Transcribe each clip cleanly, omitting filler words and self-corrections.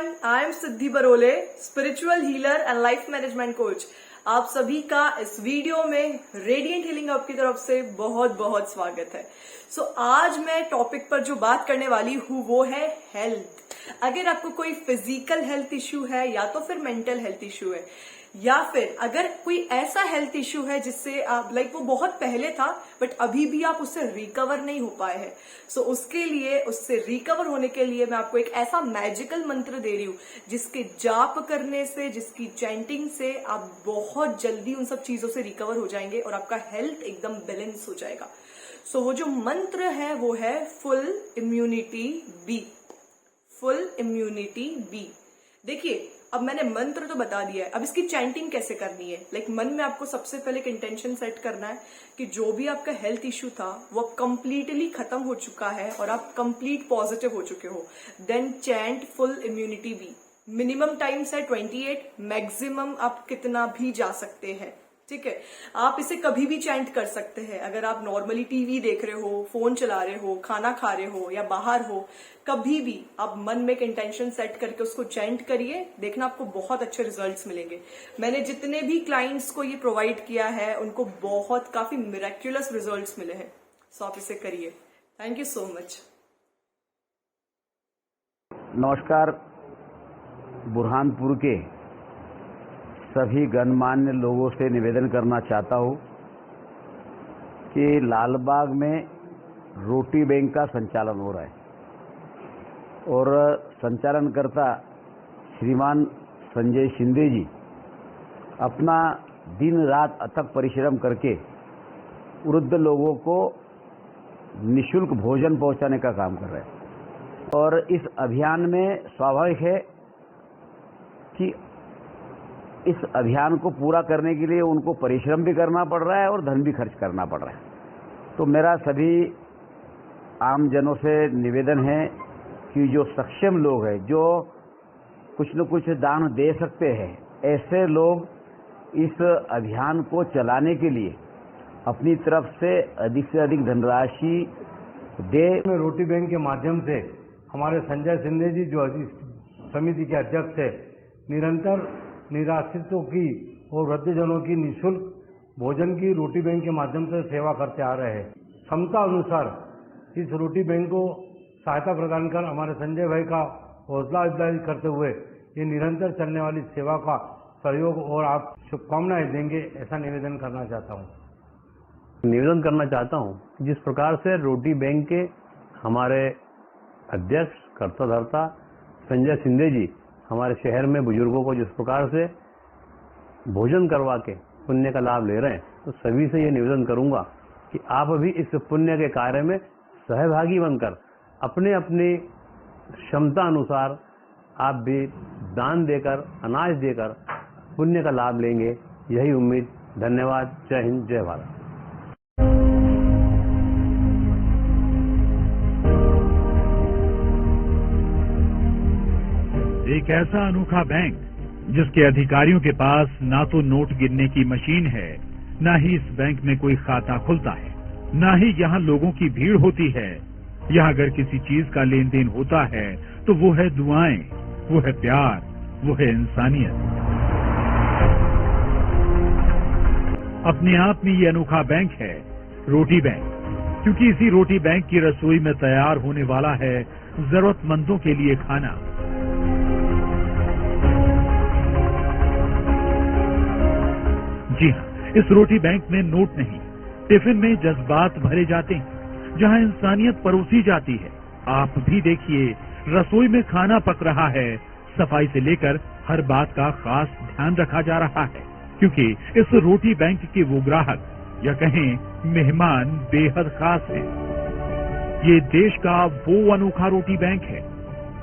Everyone, I am Siddhi Barole, spiritual healer and life management coach. आप सभी का इस वीडियो में रेडिएंट हीलिंग हब की तरफ से बहुत बहुत स्वागत है। आज मैं टॉपिक पर जो बात करने वाली हूँ वो है हेल्थ। अगर आपको कोई फिजिकल हेल्थ इश्यू है या तो फिर मेंटल हेल्थ इश्यू है या फिर अगर कोई ऐसा हेल्थ इश्यू है जिससे आप वो बहुत पहले था बट अभी भी आप उससे रिकवर नहीं हो पाए हैं, उसके लिए उससे रिकवर होने के लिए मैं आपको एक ऐसा मैजिकल मंत्र दे रही हूँ जिसके जाप करने से, जिसकी चैंटिंग से आप बहुत जल्दी उन सब चीजों से रिकवर हो जाएंगे और आपका हेल्थ एकदम बैलेंस हो जाएगा। वो जो मंत्र है वो है full immunity be. Full immunity be. देखिए, अब मैंने मंत्र तो बता दिया है, अब इसकी चैंटिंग कैसे करनी है। मन में आपको सबसे पहले एक इंटेंशन सेट करना है कि जो भी आपका हेल्थ इश्यू था वो कंप्लीटली खत्म हो चुका है और आप कंप्लीट पॉजिटिव हो चुके हो। Then chant full immunity be. Minimum time है 28, मैक्सिमम आप कितना भी जा सकते हैं। ठीक है, आप इसे कभी भी चैंट कर सकते हैं। अगर आप नॉर्मली टीवी देख रहे हो, फोन चला रहे हो, खाना खा रहे हो या बाहर हो, कभी भी आप मन में एक इंटेंशन सेट करके उसको चैंट करिए, देखना आपको बहुत अच्छे रिजल्ट्स मिलेंगे। मैंने जितने भी क्लाइंट्स को ये प्रोवाइड किया है उनको काफी मिरेक्युलस रिजल्ट्स मिले हैं। आप इसे करिए। Thank you so much. नमस्कार। बुरहानपुर के सभी गणमान्य लोगों से निवेदन करना चाहता हूं कि लालबाग में रोटी बैंक का संचालन हो रहा है और संचालनकर्ता श्रीमान संजय शिंदे जी अपना दिन रात अथक परिश्रम करके वृद्ध लोगों को निःशुल्क भोजन पहुंचाने का काम कर रहे हैं। और इस अभियान में स्वाभाविक है कि इस अभियान को पूरा करने के लिए उनको परिश्रम भी करना पड़ रहा है और धन भी खर्च करना पड़ रहा है। तो मेरा सभी आमजनों से निवेदन है कि जो सक्षम लोग हैं, जो कुछ न कुछ दान दे सकते हैं, ऐसे लोग इस अभियान को चलाने के लिए अपनी तरफ से अधिक धनराशि दे। रोटी बैंक के माध्यम से हमारे संजय शिंदे जी जो समिति के अध्यक्ष है, निरंतर निराश्रितों की और वृद्धजनों की निःशुल्क भोजन की रोटी बैंक के माध्यम से सेवा करते आ रहे हैं। क्षमता अनुसार इस रोटी बैंक को सहायता प्रदान कर हमारे संजय भाई का हौसला अफजाई करते हुए ये निरंतर चलने वाली सेवा का सहयोग और आप शुभकामनाएं देंगे, ऐसा निवेदन करना चाहता हूं। जिस प्रकार से रोटी बैंक के हमारे अध्यक्ष कर्ता धर्ता संजय शिंदे जी हमारे शहर में बुजुर्गों को जिस प्रकार से भोजन करवा के पुण्य का लाभ ले रहे हैं, तो सभी से ये निवेदन करूंगा कि आप भी इस पुण्य के कार्य में सहभागी बनकर अपने अपनी क्षमता अनुसार आप भी दान देकर, अनाज देकर पुण्य का लाभ लेंगे। यही उम्मीद। धन्यवाद। जय हिंद, जय भारत। एक ऐसा अनोखा बैंक जिसके अधिकारियों के पास ना तो नोट गिनने की मशीन है, ना ही इस बैंक में कोई खाता खुलता है, ना ही यहाँ लोगों की भीड़ होती है। यहाँ अगर किसी चीज का लेन देन होता है तो वो है दुआएं, वो है प्यार, वो है इंसानियत। अपने आप में ये अनोखा बैंक है रोटी बैंक, क्योंकि इसी रोटी बैंक की रसोई में तैयार होने वाला है जरूरतमंदों के लिए खाना। जी हाँ, इस रोटी बैंक में नोट नहीं, टिफिन में जज्बात भरे जाते हैं, जहाँ इंसानियत परोसी जाती है। आप भी देखिए, रसोई में खाना पक रहा है, सफाई से लेकर हर बात का खास ध्यान रखा जा रहा है, क्योंकि इस रोटी बैंक के वो ग्राहक या कहें मेहमान बेहद खास है। ये देश का वो अनोखा रोटी बैंक है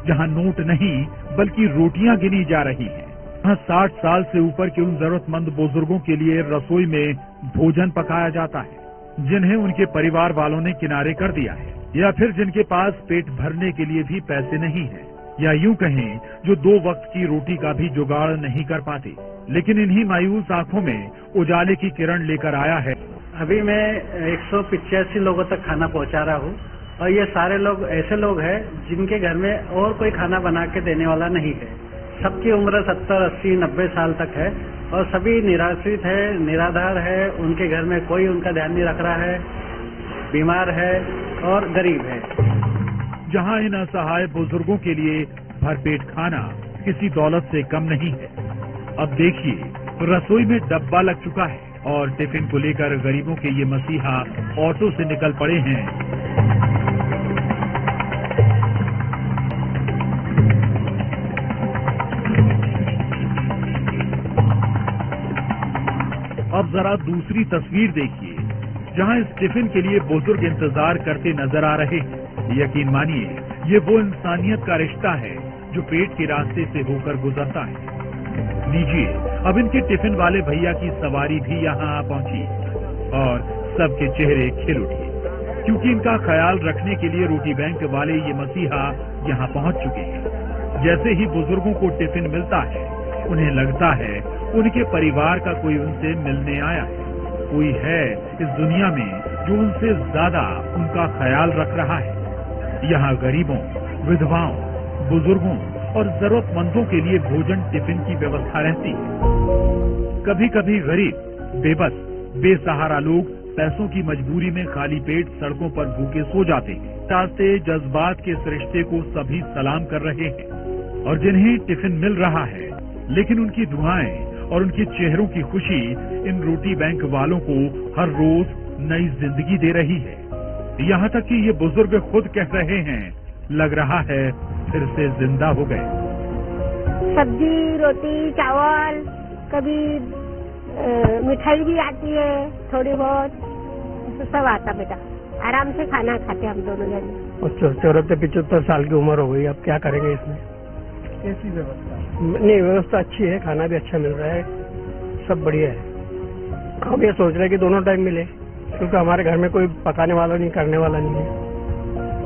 जहाँ नोट नहीं बल्कि रोटियां गिनी जा रही हैं। 60 साल से ऊपर के उन जरूरतमंद बुजुर्गों के लिए रसोई में भोजन पकाया जाता है, जिन्हें उनके परिवार वालों ने किनारे कर दिया है, या फिर जिनके पास पेट भरने के लिए भी पैसे नहीं है, या यूं कहें जो 2 वक्त की रोटी का भी जुगाड़ नहीं कर पाते। लेकिन इन्हीं मायूस आंखों में उजाले की किरण लेकर आया है। अभी मैं 185 लोगों तक खाना पहुंचा रहा हूं और ये सारे लोग ऐसे लोग हैं जिनके घर में और कोई खाना बना के देने वाला नहीं है। सबकी उम्र 70, 80, 90 साल तक है और सभी निराश्रित है, निराधार है। उनके घर में कोई उनका ध्यान नहीं रख रहा है, बीमार है और गरीब है। जहां इन असहाय बुजुर्गों के लिए भरपेट खाना किसी दौलत से कम नहीं है, अब देखिए रसोई में डब्बा लग चुका है और टिफिन को लेकर गरीबों के ये मसीहा ऑटो से निकल पड़े हैं। अब जरा दूसरी तस्वीर देखिए, जहां इस टिफिन के लिए बुजुर्ग इंतजार करते नजर आ रहे हैं। यकीन मानिए, ये वो इंसानियत का रिश्ता है जो पेट के रास्ते से होकर गुजरता है। लीजिए, अब इनके टिफिन वाले भैया की सवारी भी यहाँ आ पहुंची और सबके चेहरे खिल उठे, क्योंकि इनका ख्याल रखने के लिए रोटी बैंक वाले ये मसीहा यहाँ पहुंच चुके हैं। जैसे ही बुजुर्गों को टिफिन मिलता है, उन्हें लगता है उनके परिवार का कोई उनसे मिलने आया है, कोई है इस दुनिया में जो उनसे ज्यादा उनका ख्याल रख रहा है। यहाँ गरीबों, विधवाओं, बुजुर्गों और जरूरतमंदों के लिए भोजन टिफिन की व्यवस्था रहती है। कभी कभी गरीब, बेबस, बेसहारा लोग पैसों की मजबूरी में खाली पेट सड़कों पर भूखे सो जाते हैं। चाहते जज्बात के इस रिश्ते को सभी सलाम कर रहे हैं और जिन्हें टिफिन मिल रहा है, लेकिन उनकी दुआएं और उनके चेहरों की खुशी इन रोटी बैंक वालों को हर रोज नई जिंदगी दे रही है। यहाँ तक कि ये बुजुर्ग खुद कह रहे हैं, लग रहा है फिर से जिंदा हो गए। सब्जी, रोटी, चावल, कभी मिठाई भी आती है, थोड़ी बहुत सब आता बेटा। आराम से खाना खाते हम दोनों जने। और 74-75 साल की उम्र हो गई, अब क्या करेंगे इसमें? कैसी व्यवस्था? नहीं, व्यवस्था अच्छी है, खाना भी अच्छा मिल रहा है, सब बढ़िया है। हम ये सोच रहे हैं कि दोनों टाइम मिले, क्योंकि हमारे घर में कोई पकाने वाला नहीं, करने वाला नहीं है।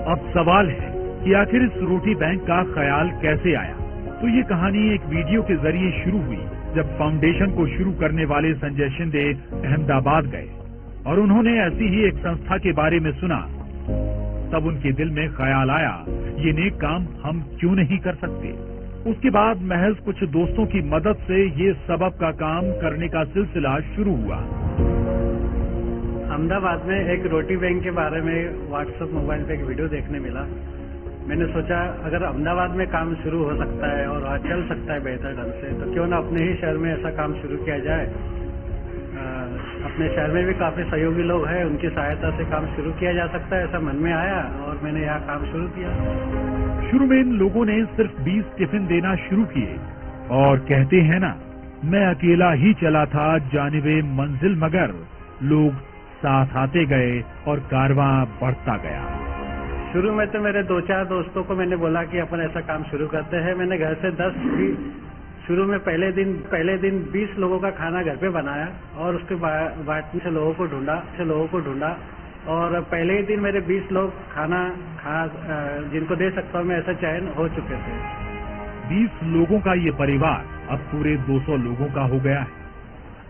अब सवाल है कि आखिर इस रोटी बैंक का ख्याल कैसे आया। तो ये कहानी एक वीडियो के जरिए शुरू हुई, जब फाउंडेशन को शुरू करने वाले संजय शिंदे अहमदाबाद गए और उन्होंने ऐसी ही एक संस्था के बारे में सुना। तब उनके दिल में ख्याल आया, ये नेक काम हम क्यों नहीं कर सकते। उसके बाद महज कुछ दोस्तों की मदद से ये सबब का काम करने का सिलसिला शुरू हुआ। अहमदाबाद में एक रोटी बैंक के बारे में व्हाट्सएप मोबाइल पे एक वीडियो देखने मिला। मैंने सोचा अगर अहमदाबाद में काम शुरू हो सकता है और वहाँ चल सकता है बेहतर ढंग से, तो क्यों ना अपने ही शहर में ऐसा काम शुरू किया जाए। अपने शहर में भी काफी सहयोगी लोग हैं, उनकी सहायता से काम शुरू किया जा सकता है, ऐसा मन में आया और मैंने यहाँ काम शुरू किया। शुरू में इन लोगों ने सिर्फ 20 टिफिन देना शुरू किए और कहते हैं ना, मैं अकेला ही चला था जानिबे मंजिल, मगर लोग साथ आते गए और कारवां बढ़ता गया। शुरू में तो मेरे 2-4 दोस्तों को मैंने बोला कि अपन ऐसा काम शुरू करते हैं। मैंने घर से 10 भी शुरू में पहले दिन 20 लोगों का खाना घर पे बनाया और उसके बांटने से लोगों को ढूंढा और पहले ही दिन मेरे 20 लोग खाना जिनको दे सकता हूँ मैं, ऐसा चयन हो चुके थे। 20 लोगों का ये परिवार अब पूरे 200 लोगों का हो गया है,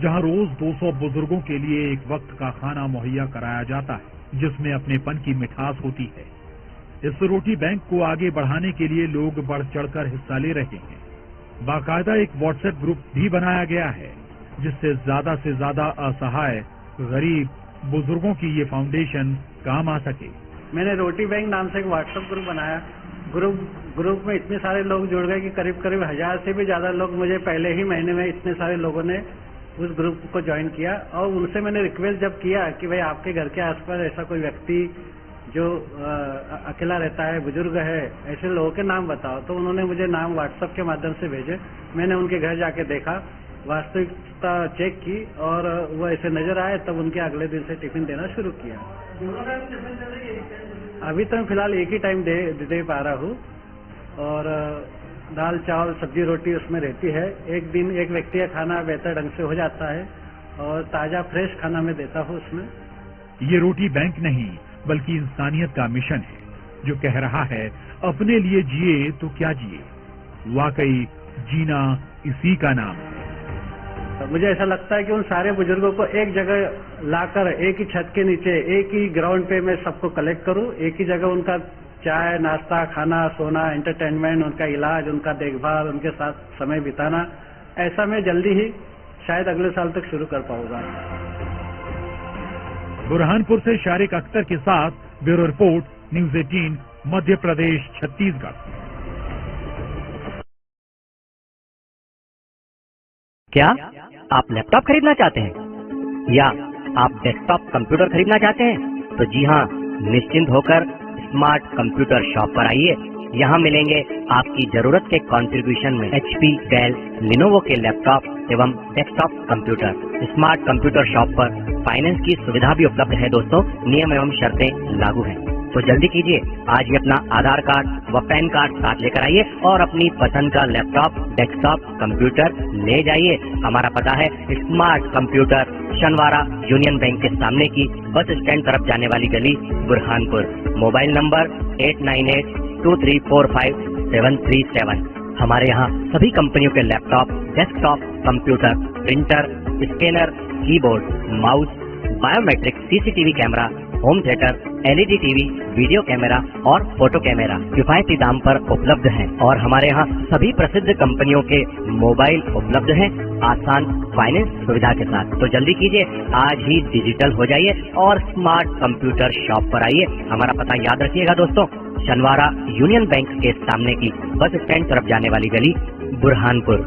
जहाँ रोज 200 बुजुर्गों के लिए एक वक्त का खाना मुहैया कराया जाता है, जिसमें अपनेपन की मिठास होती है। इस रोटी बैंक को आगे बढ़ाने के लिए लोग बढ़ चढ़कर हिस्सा ले रहे हैं। बाकायदा एक व्हाट्सएप ग्रुप भी बनाया गया है, जिससे ज्यादा से ज्यादा असहाय, गरीब, बुजुर्गों की ये फाउंडेशन काम आ सके। मैंने रोटी बैंक नाम से एक व्हाट्सएप ग्रुप बनाया। ग्रुप में इतने सारे लोग जुड़ गए कि करीब 1000 से भी ज्यादा लोग मुझे पहले ही महीने में इतने सारे लोगों ने उस ग्रुप को ज्वाइन किया। और उनसे मैंने रिक्वेस्ट जब किया कि भाई आपके घर के आसपास ऐसा कोई व्यक्ति जो अकेला रहता है, बुजुर्ग है, ऐसे लोगों के नाम बताओ, तो उन्होंने मुझे नाम व्हाट्सएप के माध्यम से भेजे। मैंने उनके घर जाके देखा, वास्तविकता चेक की और वो ऐसे नजर आए, तब उनके अगले दिन से टिफिन देना शुरू किया। अभी तो मैं फिलहाल एक ही टाइम दे पा रहा हूँ और दाल, चावल, सब्जी, रोटी उसमें रहती है। एक दिन एक व्यक्ति का खाना बेहतर ढंग से हो जाता है और ताजा फ्रेश खाना मैं देता हूँ उसमें। ये रोटी बैंक नहीं बल्कि इंसानियत का मिशन है, जो कह रहा है अपने लिए जिए तो क्या जिए। वाकई जीना इसी का नाम है। तो मुझे ऐसा लगता है कि उन सारे बुजुर्गों को एक जगह लाकर एक ही छत के नीचे एक ही ग्राउंड पे मैं सबको कलेक्ट करूं, एक ही जगह उनका चाय नाश्ता खाना सोना एंटरटेनमेंट उनका इलाज उनका देखभाल उनके साथ समय बिताना, ऐसा मैं जल्दी ही शायद अगले साल तक शुरू कर पाऊंगा। बुरहानपुर से शारिक अख्तर के साथ bureau report, news 18, Madhya Pradesh, Chhattisgarh. क्या आप लैपटॉप खरीदना चाहते हैं या आप डेस्कटॉप कंप्यूटर खरीदना चाहते हैं? तो जी हाँ, निश्चिंत होकर स्मार्ट कंप्यूटर शॉप पर आइए। यहाँ मिलेंगे आपकी जरूरत के कंट्रीब्यूशन में HP, डेल, लिनोवो के लैपटॉप एवं desktop computer. Smart computer shop पर फाइनेंस की सुविधा भी उपलब्ध है दोस्तों, नियम एवं शर्तें लागू हैं। तो जल्दी कीजिए, आज ही अपना आधार कार्ड व पैन कार्ड साथ लेकर आइए और अपनी पसंद का लैपटॉप, डेस्कटॉप, कंप्यूटर ले जाइए। हमारा पता है स्मार्ट कंप्यूटर, शनवारा यूनियन बैंक के सामने की बस स्टैंड तरफ जाने वाली गली, बुरहानपुर। Mobile number 8982345737। हमारे यहाँ सभी कंपनियों के laptop, desktop, computer, printer, scanner, keyboard, mouse, biometric, CCTV camera, home theatre, LED TV, video camera और फोटो कैमरा किफायती दाम पर उपलब्ध हैं। और हमारे यहाँ सभी प्रसिद्ध कंपनियों के मोबाइल उपलब्ध हैं आसान फाइनेंस सुविधा के साथ। तो जल्दी कीजिए, आज ही डिजिटल हो जाइए और स्मार्ट कंप्यूटर शॉप पर आइए। हमारा पता याद रखिएगा दोस्तों, शनवारा यूनियन बैंक के सामने की बस स्टैंड तरफ जाने वाली गली, बुरहानपुर।